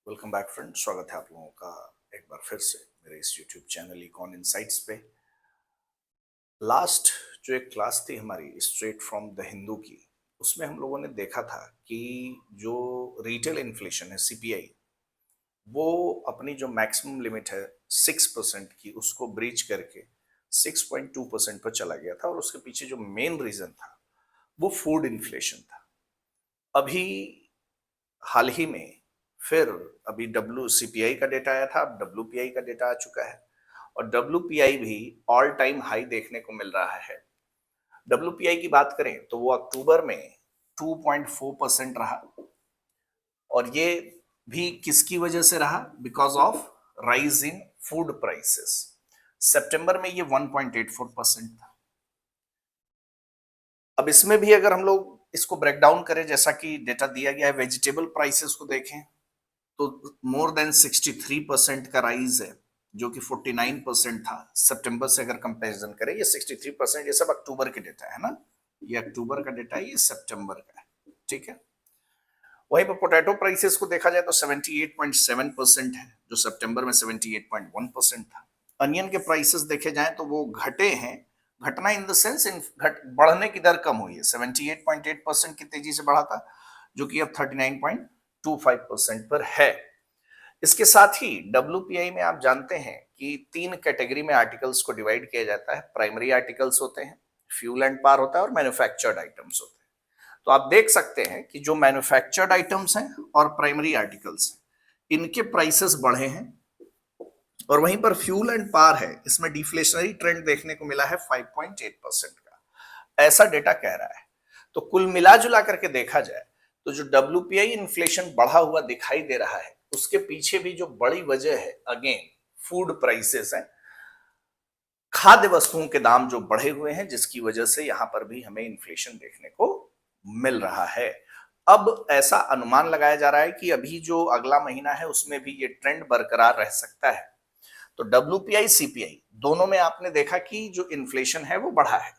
Welcome back friend. स्वागत है आप लोगों का एक बार फिर से मेरे इस यूट्यूब चैनल इकॉन इनसाइट्स पे। लास्ट जो एक क्लास थी हमारी स्ट्रेट फ्रॉम द हिंदू की, उसमें हम लोगों ने देखा था कि जो रिटेल इन्फ्लेशन है सीपीआई, वो अपनी जो मैक्सिमम लिमिट है 6% की, उसको ब्रीच करके 6.2% पर चला गया था। और उसके पीछे जो मेन रीजन था वो फूड इन्फ्लेशन था। अभी हाल ही में फिर अभी डब्ल्यू सीपीआई का डेटा आया था, अब डब्ल्यूपीआई का डेटा आ चुका है और डब्ल्यूपीआई भी ऑल टाइम हाई देखने को मिल रहा है। डब्ल्यूपीआई की बात करें तो वो अक्टूबर में 2.4% रहा और ये भी किसकी वजह से रहा? Because of rise in food prices. सितंबर में ये 1.84% था। अब इसमें भी अगर हम लोग इसको ब्रेक डाउन करें, जैसा कि डेटा दिया गया है, वेजिटेबल प्राइसेस को देखें तो मोर देन 63% का राइज है, जो कि 49% था सितंबर से। अगर कंपैरिजन करें, ये 63%, ये सब अक्टूबर के डेटा है ना, ये अक्टूबर का डेटा है, ये सितंबर का है, ठीक है। वहीं पर पोटैटो प्राइसेस को देखा जाए तो 78.7% है, जो सितंबर में 78.1% था। अनियन के प्राइसेस देखे जाएं तो वो घटे हैं। घटना इन द सेंस, बढ़ने की दर कम हुई है। 78.8% की तेजी से बढ़ा था, जो कि अब 39.25% पर है। इसके साथ ही डब्ल्यूपीआई में आप जानते हैं कि 3 कैटेगरी में आर्टिकल्स को डिवाइड किया जाता है। प्राइमरी आर्टिकल्स होते हैं, फ्यूल एंड पावर होता है और मैन्युफैक्चर्ड आइटम्स होते हैं। तो आप देख सकते हैं कि जो मैन्युफैक्चर्ड आइटम्स हैं और प्राइमरी आर्टिकल्स हैं, इनके प्राइसेस बढ़े हैं। और वहीं पर फ्यूल एंड पावर है, इसमें डिफ्लेशनरी ट्रेंड देखने को मिला है 5.8% का, ऐसा डेटा कह रहा है। तो कुल मिला जुला करके देखा जाए तो जो डब्ल्यूपीआई इन्फ्लेशन बढ़ा हुआ दिखाई दे रहा है, उसके पीछे भी जो बड़ी वजह है, अगेन फूड प्राइसेस है। खाद्य वस्तुओं के दाम जो बढ़े हुए हैं, जिसकी वजह से यहां पर भी हमें इन्फ्लेशन देखने को मिल रहा है। अब ऐसा अनुमान लगाया जा रहा है कि अभी जो अगला महीना है उसमें भी ये ट्रेंड बरकरार रह सकता है। तो डब्ल्यूपीआई सीपीआई दोनों में आपने देखा कि जो इन्फ्लेशन है वो बढ़ा है।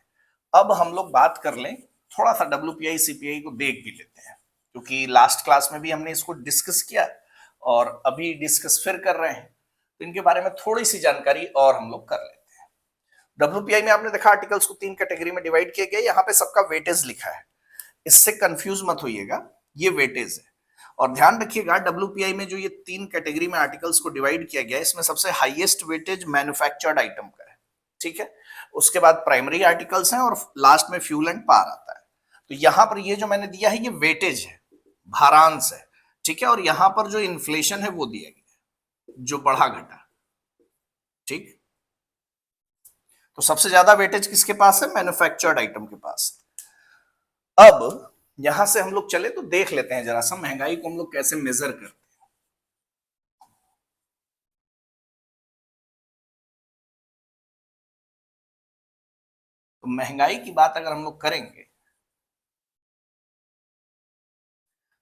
अब हम लोग बात कर लें, थोड़ा सा डब्ल्यूपीआई सीपीआई को देख भी लेते हैं, क्योंकि लास्ट क्लास में भी हमने इसको डिस्कस किया और अभी डिस्कस फिर कर रहे हैं, तो इनके बारे में थोड़ी सी जानकारी और हम लोग कर लेते हैं। डब्ल्यूपीआई में आपने देखा आर्टिकल्स को 3 कैटेगरी में डिवाइड किया गया, यहाँ पे सबका वेटेज लिखा है, इससे कंफ्यूज मत होइएगा, ये वेटेज है। और ध्यान रखिएगा, डब्ल्यूपीआई में जो ये 3 कैटेगरी में आर्टिकल्स को डिवाइड किया गया है, इसमें सबसे हाईएस्ट वेटेज मैन्युफैक्चर्ड आइटम का है, ठीक है। उसके बाद प्राइमरी आर्टिकल्स हैं और लास्ट में फ्यूल एंड पावर आता है। तो यहां पर ये जो मैंने दिया है, ये वेटेज है, भारांश है, ठीक है। और यहां पर जो इन्फ्लेशन है वो दिया गया है, जो बढ़ा घटा, ठीक। तो सबसे ज्यादा वेटेज किसके पास है? मैन्युफैक्चर्ड आइटम के पास। अब यहां से हम लोग चले तो देख लेते हैं जरा सा महंगाई को हम लोग कैसे मेजर करते हैं। तो महंगाई की बात अगर हम लोग करेंगे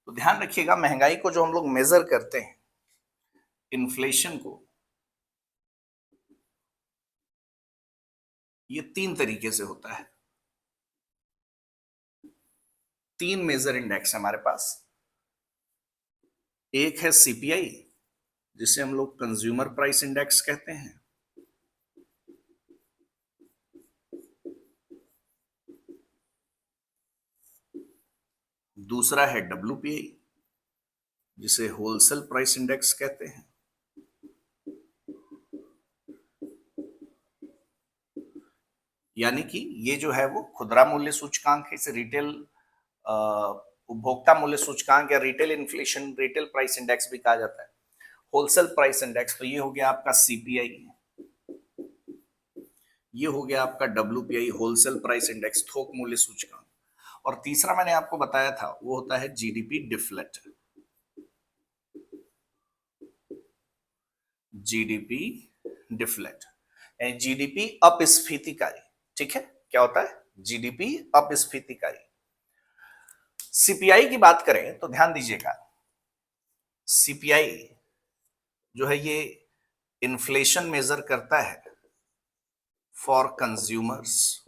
तो ध्यान रखिएगा, महंगाई को जो हम लोग मेजर करते हैं, इन्फ्लेशन को, ये 3 तरीके से होता है। 3 मेजर इंडेक्स है हमारे पास। एक है सीपीआई, जिसे हम लोग कंज्यूमर प्राइस इंडेक्स कहते हैं। दूसरा है डब्ल्यूपीआई, जिसे होलसेल प्राइस इंडेक्स कहते हैं। यानी कि ये जो है वो खुदरा मूल्य सूचकांक है, इसे रिटेल उपभोक्ता मूल्य सूचकांक या retail inflation, retail price index भी कहा जाता है। होलसेल प्राइस इंडेक्स, तो ये हो गया आपका सीपीआई, ये हो गया आपका डब्ल्यूपीआई, होलसेल प्राइस इंडेक्स, थोक मूल्य सूचकांक। और तीसरा मैंने आपको बताया था, वो होता है GDP deflate, GDP deflate, GDP अपस्फीतिकारी, ठीक है। क्या होता है? जीडीपी अपस्फीतिकारी। सीपीआई की बात करें तो ध्यान दीजिएगा, सीपीआई जो है ये इन्फ्लेशन मेजर करता है फॉर कंज्यूमर्स,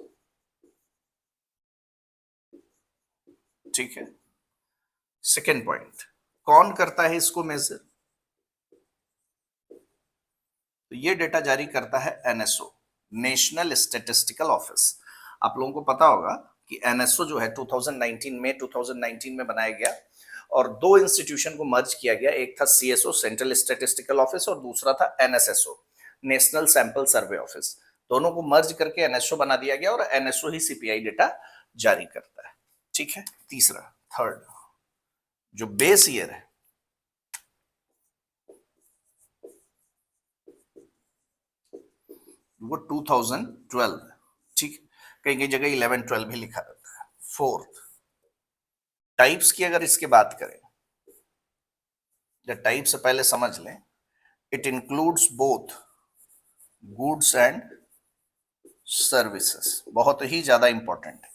ठीक है। सेकेंड पॉइंट, कौन करता है इसको मेजर? तो ये डेटा जारी करता है एनएसओ, नेशनल स्टैटिस्टिकल ऑफिस। आप लोगों को पता होगा कि एनएसओ जो है 2019 में बनाया गया और दो इंस्टीट्यूशन को मर्ज किया गया, एक था सीएसओ सेंट्रल स्टैटिस्टिकल ऑफिस और दूसरा था NSSO national sample survey office. दोनों को मर्ज करके एनएसओ बना दिया गया और एनएसओ ही सीपीआई डेटा जारी करता है। ठीक है, तीसरा, थर्ड, जो बेस ईयर है वो 2012, ठीक, कहीं कहीं जगह 11-12 भी लिखा रहता है। फोर्थ, टाइप्स की अगर इसके बात करें, या टाइप से पहले समझ लें, it includes both goods and services, बहुत ही ज्यादा इंपॉर्टेंट है,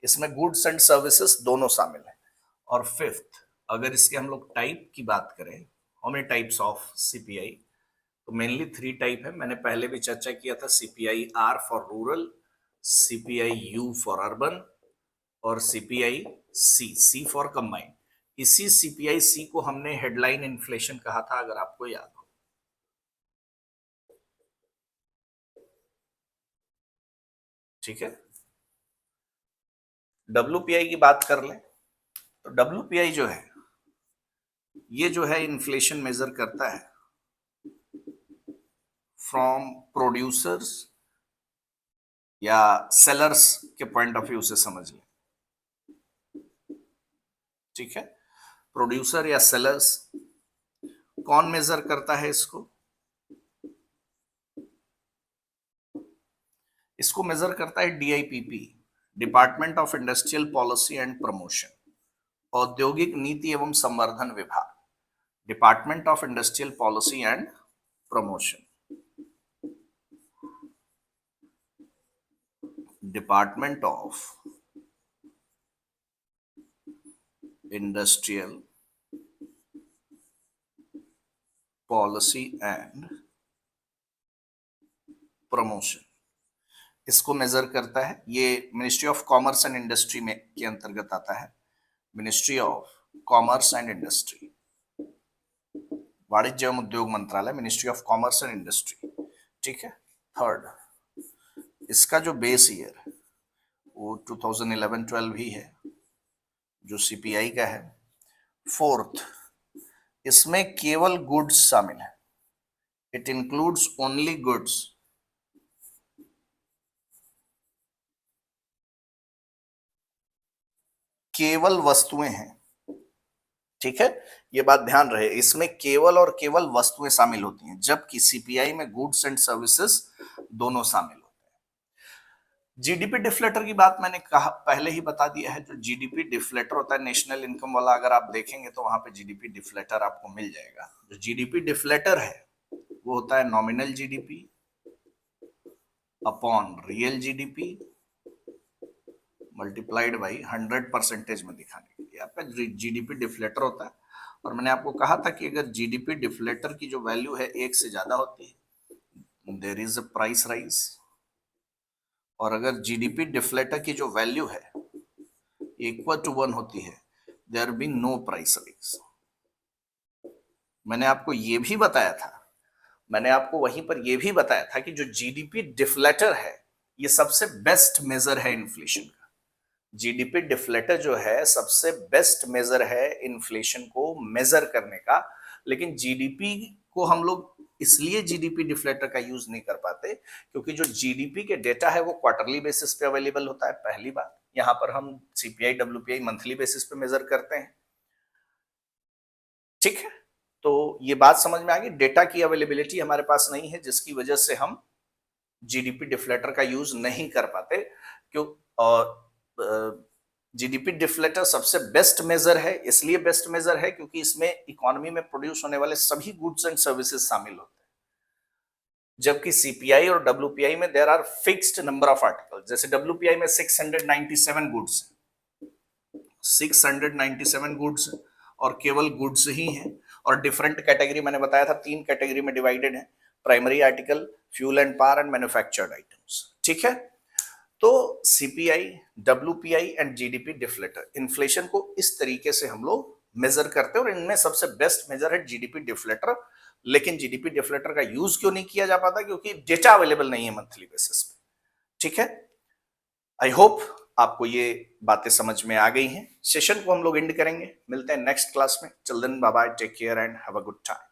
इसमें गुड्स एंड सर्विसेज दोनों शामिल है। और फिफ्थ, अगर इसके हम लोग टाइप की बात करें, how many types of CPI, तो मेनली 3 टाइप है। मैंने पहले भी चर्चा किया था, CPI R for rural, CPI U for urban और सीपीआई सी फॉर कंबाइंड। इसी सीपीआई सी को हमने हेडलाइन इन्फ्लेशन कहा था, अगर आपको याद हो। ठीक है, डब्ल्यूपीआई की बात कर लें तो डब्ल्यूपीआई जो है, ये जो है इन्फ्लेशन मेजर करता है फ्रॉम प्रोड्यूसर्स या सेलर्स के पॉइंट ऑफ व्यू से समझ लें। ठीक है, प्रोड्यूसर या सेलर्स, कौन मेजर करता है इसको? इसको मेजर करता है DIPP, department of industrial policy and promotion, औद्योगिक नीति एवं संवर्धन विभाग, department of industrial policy and promotion, department of industrial policy and promotion, इसको मेजर करता है। ये ministry of commerce and industry में के अंतर्गत आता है, ministry of commerce and industry, वाणिज्य एवं उद्योग मंत्रालय, ministry of commerce and industry. ठीक है, थर्ड, इसका जो बेस ईयर वो 2011-12 ही है, जो सीपीआई का है। फोर्थ, इसमें केवल गुड्स शामिल है, इट इंक्लूड्स ओनली गुड्स। केवल वस्तुएं हैं, ठीक है, ये बात ध्यान रहे, इसमें केवल और केवल वस्तुएं शामिल होती हैं, जबकि सीपीआई में गुड्स एंड सर्विसेज दोनों शामिल होते हैं। जीडीपी डिफ्लेटर की बात मैंने कहा, पहले ही बता दिया है, जो जीडीपी डिफ्लेटर होता है नेशनल इनकम वाला, अगर आप देखेंगे तो वहां पे जीडीपी डिफ्लेटर आपको मिल जाएगा। जो जीडीपी डिफ्लेटर है वो होता है nominal GDP upon real GDP multiplied by 100% में दिखाने के लिए आपका जीडीपी डिफ्लेटर होता है। और मैंने आपको कहा था कि अगर जीडीपी डिफ्लेटर की जो वैल्यू है 1 से ज्यादा होती है, there is a price rise, और अगर जीडीपी डिफ्लेटर की जो वैल्यू है इक्वल टू 1 होती है, there be no price rise. मैंने आपको ये भी बताया था, मैंने आपको वहीं पर यह भी बताया था कि जो जीडीपी डिफ्लेटर है ये सबसे बेस्ट मेजर है इन्फ्लेशन का। जीडीपी डिफ्लेटर जो है सबसे बेस्ट मेजर है इन्फ्लेशन को मेजर करने का। लेकिन जीडीपी को हम लोग इसलिए जीडीपी डिफ्लेटर का यूज नहीं कर पाते क्योंकि जो जीडीपी के डेटा है वो क्वार्टरली बेसिस पे अवेलेबल होता है, पहली बात। यहां पर हम सीपीआई डब्ल्यूपीआई मंथली बेसिस पे मेजर करते हैं। ठीक है, तो ये बात समझ में आ गई, डेटा की अवेलेबिलिटी हमारे पास नहीं है जिसकी वजह से हम जीडीपी डिफ्लेटर का यूज नहीं कर पाते। क्यों? और जीडीपी डिफ्लेटर सबसे बेस्ट मेजर है, इसलिए बेस्ट मेजर है क्योंकि इसमें इकोनॉमी में प्रोड्यूस होने वाले सभी गुड्स एंड सर्विसेज शामिल होते हैं। जबकि सीपीआई और डब्ल्यूपीआई में there are fixed number of article. जैसे डब्ल्यूपीआई में 697 गुड्स, 697 गुड्स और केवल गुड्स ही हैं। और डिफरेंट कैटेगरी मैंने बताया था 3 कैटेगरी में डिवाइडेड है, primary article, fuel and power and manufactured items. ठीक है, तो CPI, WPI and GDP deflator inflation को इस तरीके से हम लोग मेजर करते हैं और इनमें सबसे बेस्ट मेजर है जीडीपी डिफ्लेटर। लेकिन जीडीपी डिफ्लेटर का यूज क्यों नहीं किया जा पाता? क्योंकि डेटा अवेलेबल नहीं है मंथली बेसिस पे। ठीक है, आई होप आपको ये बातें समझ में आ गई हैं। सेशन को हम लोग एंड करेंगे, मिलते हैं नेक्स्ट क्लास में। Children, bye bye, take care and have a good time.